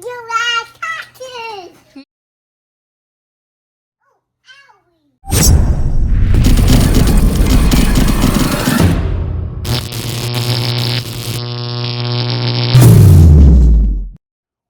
you like taxes?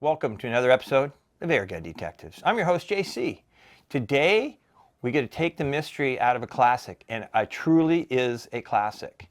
Welcome to another episode of Airgun Detectives. I'm your host, JC. Today, we get to take the mystery out of a classic, and it truly is a classic,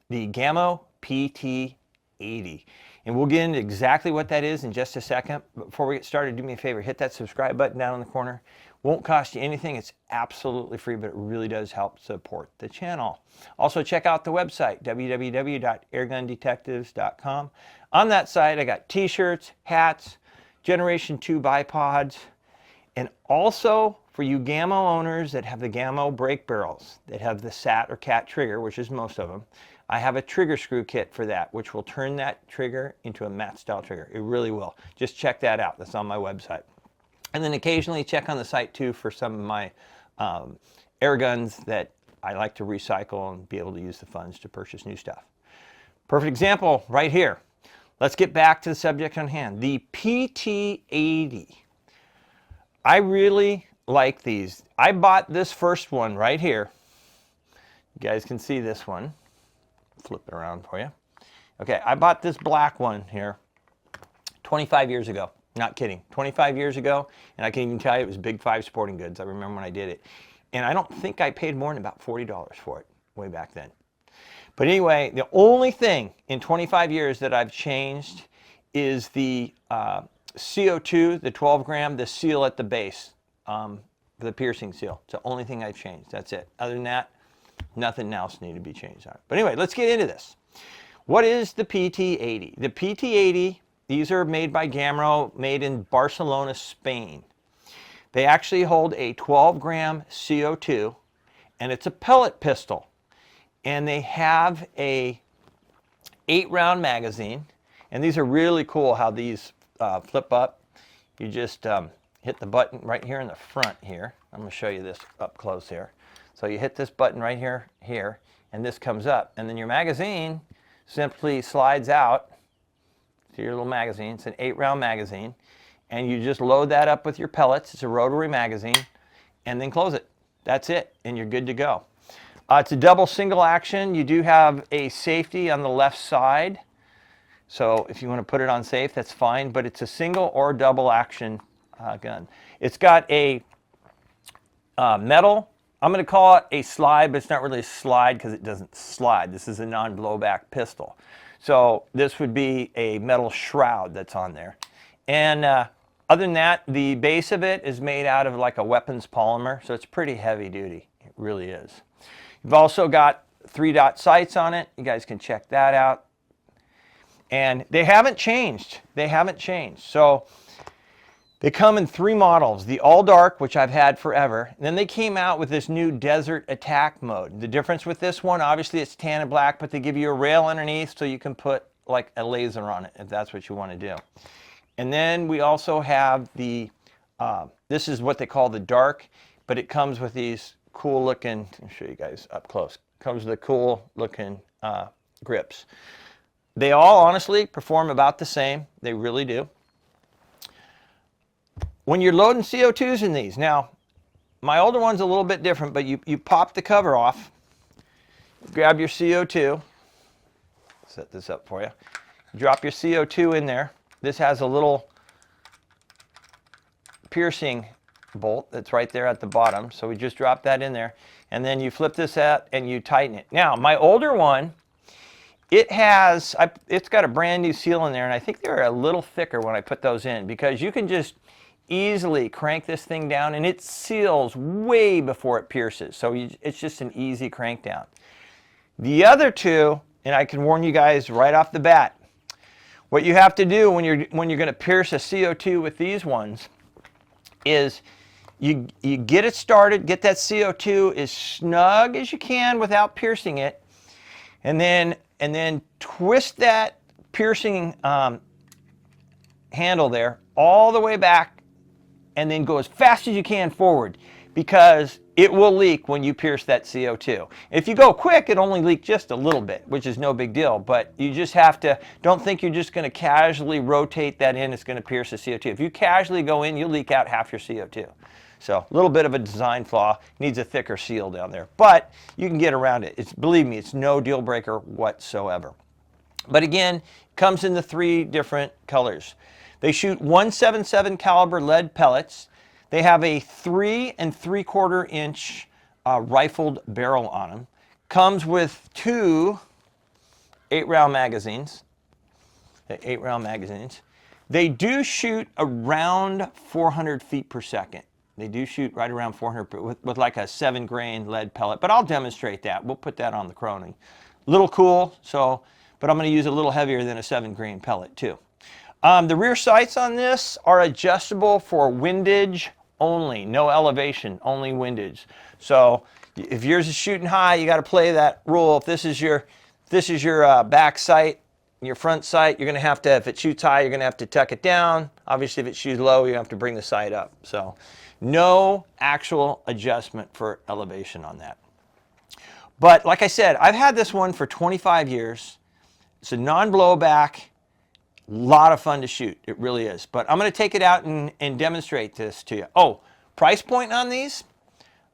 the Gamo PT-80. And we'll get into exactly what that is in just a second. But before we get started, do me a favor, hit that subscribe button down in the corner. Won't cost you anything. It's absolutely free, but it really does help support the channel. Also, check out the website, www.airgundetectives.com. On that site, I got t-shirts, hats, Generation 2 bipods, and also for you Gamo owners that have the Gamo brake barrels, that have the SAT or CAT trigger, which is most of them, I have a trigger screw kit for that, which will turn that trigger into a mat style trigger. It really will. Just check that out. That's on my website. And then occasionally check on the site too for some of my air guns that I like to recycle and be able to use the funds to purchase new stuff. Perfect example right here. Let's get back to the subject on hand. The PT-80. I really like these. I bought this first one right here. You guys can see this one. Flip it around for you. Okay, I bought this black one here 25 years ago. Not kidding. 25 years ago, and I can even tell you it was Big 5 Sporting Goods. I remember when I did it. And I don't think I paid more than about $40 for it way back then. But anyway, the only thing in 25 years that I've changed is the CO2, the 12 gram, the seal at the base, the piercing seal. It's the only thing I've changed. That's it. Other than that, nothing else needed to be changed on it. But anyway, let's get into this. What is the PT-80? The PT-80, these are made by Gamo, made in Barcelona, Spain. They actually hold a 12 gram CO2, and it's a pellet pistol. And they have a 8-round magazine, and these are really cool how these flip up. You just hit the button right here in the front here. I'm going to show you this up close here. So you hit this button right here, and this comes up, and then your magazine simply slides out to your little magazine. It's an 8-round magazine, and you just load that up with your pellets. It's a rotary magazine, and then close it. That's it, and you're good to go. It's a double single action. You do have a safety on the left side. So if you want to put it on safe, that's fine. But it's a single or double action gun. It's got a metal, I'm going to call it a slide, but it's not really a slide because it doesn't slide. This is a non-blowback pistol. So this would be a metal shroud that's on there. And other than that, the base of it is made out of like a weapons polymer. So it's pretty heavy duty. It really is. You've also got 3-dot sights on it. You guys can check that out. And they haven't changed. They haven't changed. So they come in 3 models. The all dark, which I've had forever. And then they came out with this new desert attack mode. The difference with this one, obviously it's tan and black, but they give you a rail underneath so you can put like a laser on it if that's what you want to do. And then we also have the, this is what they call the dark, but it comes with these cool looking, I'll show you guys up close. Comes with the cool looking grips. They all honestly perform about the same. They really do. When you're loading CO2s in these, now my older one's a little bit different, but you pop the cover off, grab your CO2, set this up for you, drop your CO2 in there. This has a little piercing bolt that's right there at the bottom, so we just drop that in there, and then you flip this out and you tighten it. Now my older one, it's got a brand new seal in there, and I think they're a little thicker when I put those in, because you can just easily crank this thing down and it seals way before it pierces, so it's just an easy crank down. The other two, and I can warn you guys right off the bat, what you have to do when you're going to pierce a CO2 with these ones is you get it started, get that CO2 as snug as you can without piercing it, and then twist that piercing handle there all the way back, and then go as fast as you can forward. because it will leak when you pierce that CO2. If you go quick, it only leaks just a little bit, which is no big deal, but you just have to, don't think you're just gonna casually rotate that in, it's gonna pierce the CO2. If you casually go in, you'll leak out half your CO2. So a little bit of a design flaw, needs a thicker seal down there, but you can get around it. It's, believe me, it's no deal breaker whatsoever. But again, comes in the 3 different colors. They shoot 177 caliber lead pellets. They have a 3 3/4 inch rifled barrel on them. Comes with 2 8-round magazines. 8-round magazines. They do shoot around 400 feet per second. They do shoot right around 400 with like a 7-grain lead pellet, but I'll demonstrate that. We'll put that on the Chrono. Little cool, so, but I'm going to use a little heavier than a 7-grain pellet too. The rear sights on this are adjustable for windage only, no elevation, only windage. So if yours is shooting high, you got to play that rule. If this is your back sight, your front sight, you're going to have to, if it shoots high, you're going to have to tuck it down. Obviously, if it shoots low, you have to bring the sight up. So no actual adjustment for elevation on that. But like I said, I've had this one for 25 years. It's a non-blowback. A lot of fun to shoot, it really is. But I'm going to take it out and demonstrate this to you. Oh, price point on these?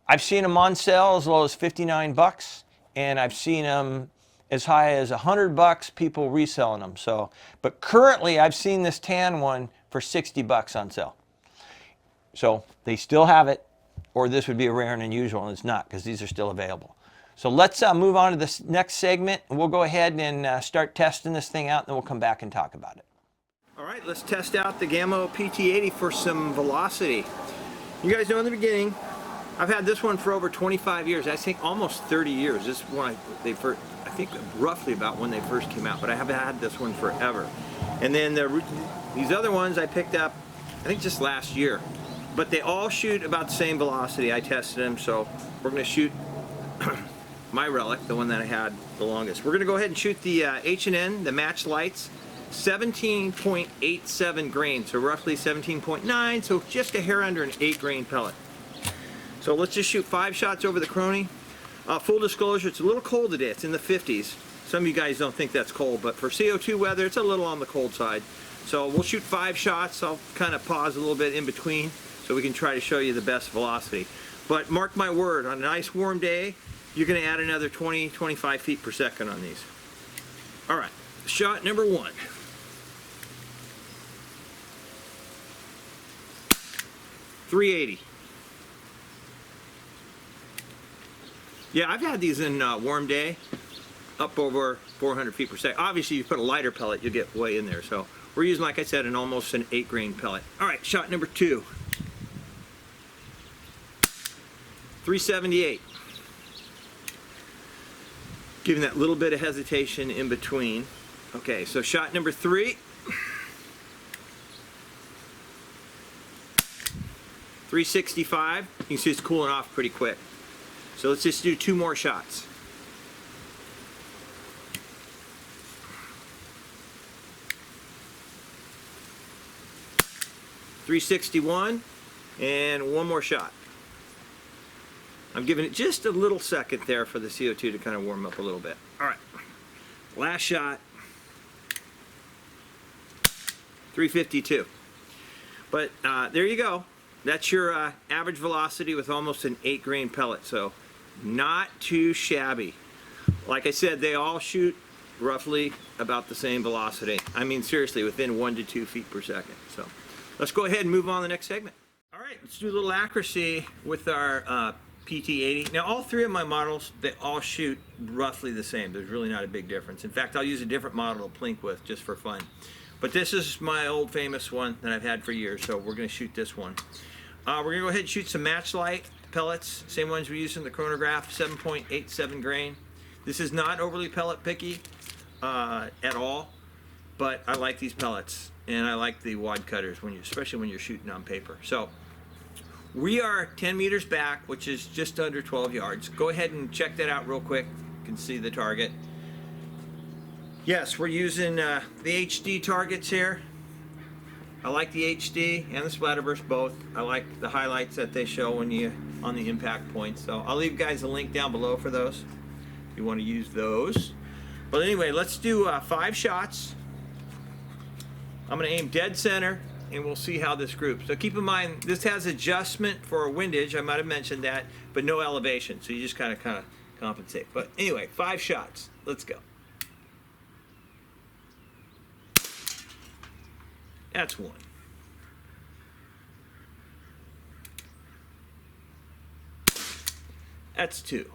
I've seen them on sale as low as 59 bucks, and I've seen them as high as 100 bucks, people reselling them. So, but currently I've seen this tan one for 60 bucks on sale. So they still have it, or this would be a rare and unusual, and it's not, because these are still available. So let's move on to this next segment, and we'll go ahead and start testing this thing out, and then we'll come back and talk about it. All right, let's test out the Gamo PT-80 for some velocity. You guys know in the beginning, I've had this one for over 25 years. I think almost 30 years. This one, I think roughly about when they first came out, but I have had this one forever. And then these other ones I picked up, I think just last year. But they all shoot about the same velocity. I tested them, so we're going to shoot my relic, the one that I had the longest. We're going to go ahead and shoot the H&N, the match lights, 17.87 grain, so roughly 17.9, so just a hair under an 8-grain pellet. So let's just shoot 5 shots over the Chrono. Full disclosure, it's a little cold today. It's in the 50s. Some of you guys don't think that's cold, but for CO2 weather, it's a little on the cold side. So we'll shoot 5 shots. I'll kind of pause a little bit in between so we can try to show you the best velocity. But mark my word, on a nice warm day, you're going to add another 20-25 feet per second on these. All right, shot number 1. .380. Yeah, I've had these in warm day, up over 400 feet per second. Obviously, you put a lighter pellet, you'll get way in there. So we're using, like I said, almost an 8-grain pellet. All right, shot number 2. .378. Giving that little bit of hesitation in between. Okay, so shot number 3. .365. You can see it's cooling off pretty quick. So let's just do 2 more shots. .361, and 1 more shot. I'm giving it just a little second there for the CO2 to kind of warm up a little bit. All right, last shot. .352. But there you go. That's your average velocity with almost an 8-grain pellet, so not too shabby. Like I said, they all shoot roughly about the same velocity. I mean, seriously, within 1 to 2 feet per second. So let's go ahead and move on to the next segment. All right, let's do a little accuracy with our PT-80. Now, all 3 of my models, they all shoot roughly the same. There's really not a big difference. In fact, I'll use a different model to plink with just for fun. But this is my old famous one that I've had for years, so we're going to shoot this one. We're going to go ahead and shoot some match light pellets, same ones we used in the Chronograph, 7.87 grain. This is not overly pellet picky at all, but I like these pellets, and I like the wad cutters, especially when you're shooting on paper. So we are 10 meters back, which is just under 12 yards. Go ahead and check that out real quick. You can see the target. Yes, we're using the HD targets here. I like the HD and the Splatterburst both. I like the highlights that they show when you on the impact points. So I'll leave guys a link down below for those if you want to use those. But anyway, let's do 5 shots. I'm going to aim dead center, and we'll see how this groups. So keep in mind, this has adjustment for windage. I might have mentioned that, but no elevation. So you just kind of compensate. But anyway, 5 shots. Let's go. That's 1. That's 2.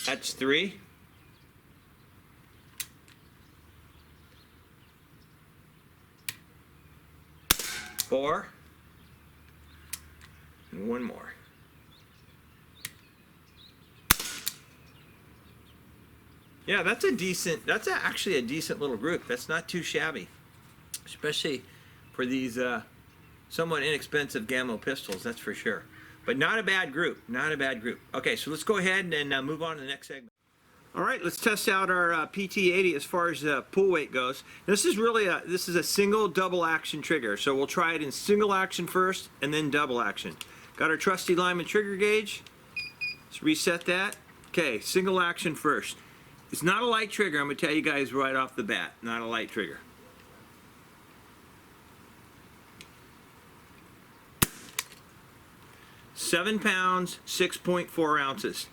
That's 3. Four. And 1 more. Yeah, that's actually a decent little group. That's not too shabby, especially for these somewhat inexpensive Gamo pistols, that's for sure. But not a bad group, not a bad group. Okay, so let's go ahead and move on to the next segment. All right, let's test out our PT-80 as far as pull weight goes. This is really a single double action trigger, so we'll try it in single action first and then double action. Got our trusty Lyman trigger gauge. Let's reset that. Okay, single action first. It's not a light trigger, I'm going to tell you guys right off the bat. Not a light trigger. £7, 6.4 ounces.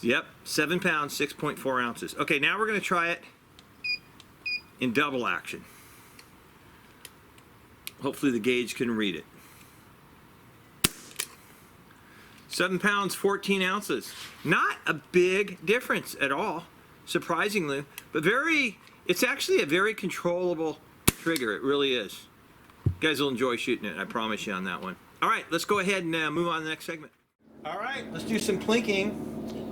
Yep, 7 pounds, 6.4 ounces. Okay, now we're going to try it in double action. Hopefully the gauge can read it. 7 pounds, 14 ounces. Not a big difference at all, surprisingly, but it's actually a very controllable trigger. It really is. You guys will enjoy shooting it, I promise you on that one. All right, let's go ahead and move on to the next segment. All right, let's do some plinking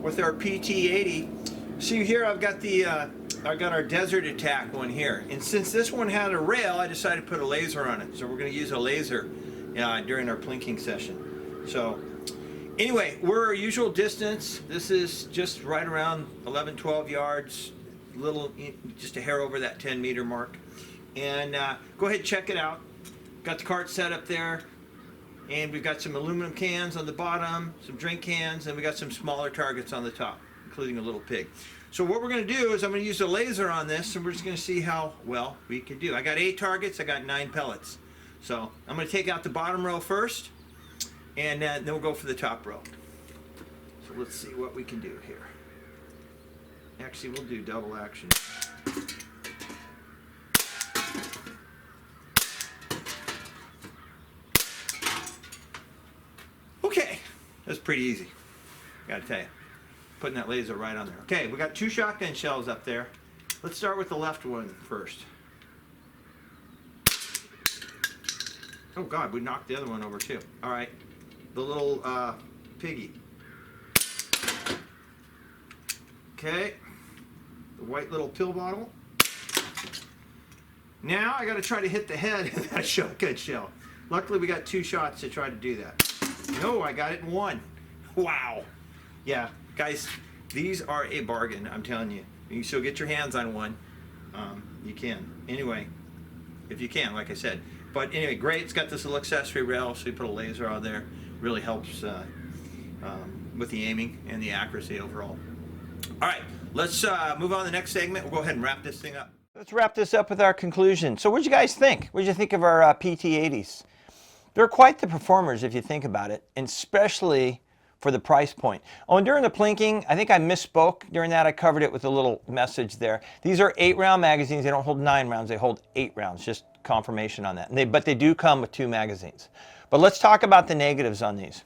with our PT-80. See here, I've got our Desert Attack one here, and since this one had a rail, I decided to put a laser on it. So we're going to use a laser during our plinking session. So anyway, we're our usual distance. This is just right around 11, 12 yards, just a hair over that 10-meter mark. And go ahead and check it out. Got the cart set up there. And we've got some aluminum cans on the bottom, some drink cans, and we got some smaller targets on the top, including a little pig. So what we're going to do is I'm going to use a laser on this, and we're just going to see how well we can do. I got 8 targets, I got 9 pellets. So I'm going to take out the bottom row first, and then we'll go for the top row. So let's see what we can do here. Actually, we'll do double action. Okay, that's pretty easy, gotta tell you. Putting that laser right on there. Okay, we got 2 shotgun shells up there. Let's start with the left one first. Oh God, we knocked the other one over too. All right, the little piggy. Okay, the white little pill bottle. Now I gotta try to hit the head of that shotgun shell. Luckily we got 2 shots to try to do that. No, I got it in 1. Wow. Yeah, guys, these are a bargain, I'm telling you. You can still get your hands on one. You can. Anyway, if you can, like I said. But anyway, great. It's got this little accessory rail, so you put a laser on there. Really helps with the aiming and the accuracy overall. All right, let's move on to the next segment. We'll go ahead and wrap this thing up. Let's wrap this up with our conclusion. So what did you guys think? What did you think of our PT-80s? They're quite the performers if you think about it, and especially for the price point. Oh, and during the plinking, I think I misspoke during that. I covered it with a little message there. These are 8-round magazines. They don't hold 9 rounds. They hold 8 rounds. Just confirmation on that. But they do come with 2 magazines. But let's talk about the negatives on these.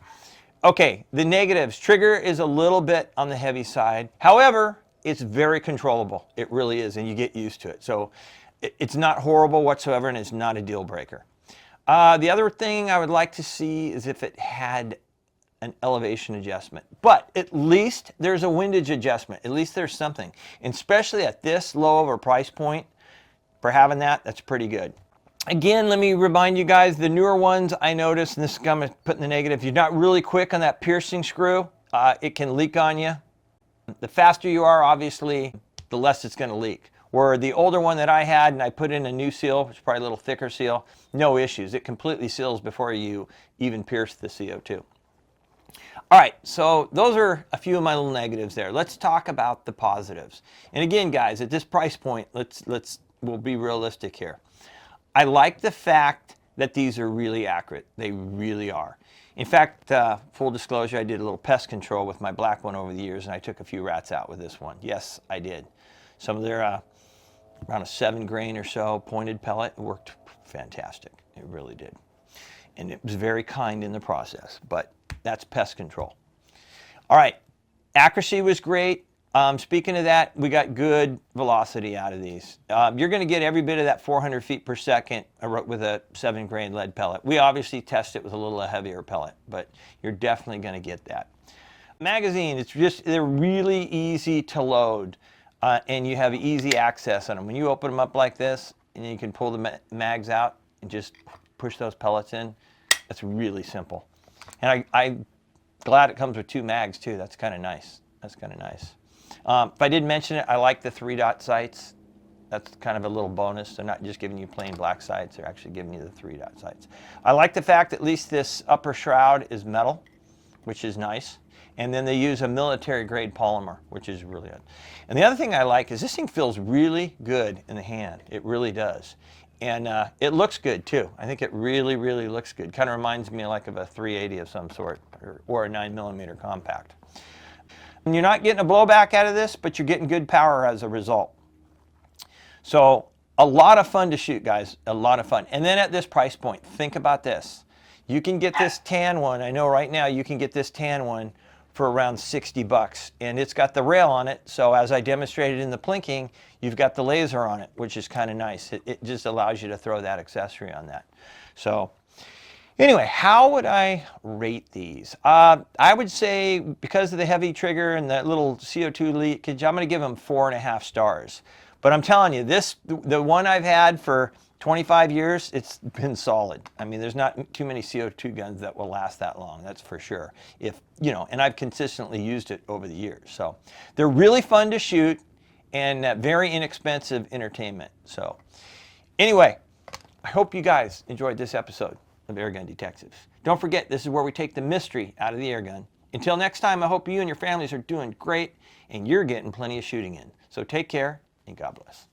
Okay, the negatives. Trigger is a little bit on the heavy side. However, it's very controllable. It really is, and you get used to it. So it's not horrible whatsoever, and it's not a deal breaker. The other thing I would like to see is if it had an elevation adjustment. But at least there's a windage adjustment. At least there's something. And especially at this low of a price point, for having that, that's pretty good. Again, let me remind you guys, the newer ones I noticed, and this is going to put in the negative, if you're not really quick on that piercing screw, it can leak on you. The faster you are, obviously, the less it's going to leak. Where the older one that I had, and I put in a new seal, which is probably a little thicker seal, no issues. It completely seals before you even pierce the CO2. All right, so those are a few of my little negatives there. Let's talk about the positives. And again, guys, at this price point, we'll be realistic here. I like the fact that these are really accurate. They really are. In fact, full disclosure, I did a little pest control with my black one over the years, and I took a few rats out with this one. Yes, I did. Some of their around a 7 grain or so pointed pellet. It worked fantastic. It really did. And it was very kind in the process, but that's pest control. All right, accuracy was great. Speaking of that, we got good velocity out of these. You're going to get every bit of that 400 feet per second with a 7 grain lead pellet. We obviously test it with a little heavier pellet, but you're definitely going to get that. Magazine, they're really easy to load, and you have easy access on them. When you open them up like this, and you can pull the mags out and just push those pellets in, that's really simple. And I'm glad it comes with 2 mags too. That's kind of nice. That's kind of nice. If I did mention it, I like the 3-dot sights. That's kind of a little bonus. They're not just giving you plain black sights. They're actually giving you the 3-dot sights. I like the fact that at least this upper shroud is metal, which is nice. And then they use a military grade polymer, which is really good. And the other thing I like is this thing feels really good in the hand. It really does. And it looks good too. I think it really, really looks good. Kind of reminds me like of a 380 of some sort, or a 9mm compact. And you're not getting a blowback out of this, but you're getting good power as a result. So a lot of fun to shoot, guys. A lot of fun. And then at this price point, think about this. You can get this tan one. I know right now you can get this tan one for around 60 bucks. And it's got the rail on it. So as I demonstrated in the plinking, you've got the laser on it, which is kind of nice. It just allows you to throw that accessory on that. So anyway, how would I rate these? I would say because of the heavy trigger and that little CO2 leakage, I'm going to give them 4.5 stars. But I'm telling you, the one I've had for 25 years, it's been solid. I mean, there's not too many CO2 guns that will last that long, that's for sure. And I've consistently used it over the years. So they're really fun to shoot and very inexpensive entertainment. So anyway, I hope you guys enjoyed this episode of Airgun Detectives. Don't forget, this is where we take the mystery out of the airgun. Until next time, I hope you and your families are doing great and you're getting plenty of shooting in. So take care and God bless.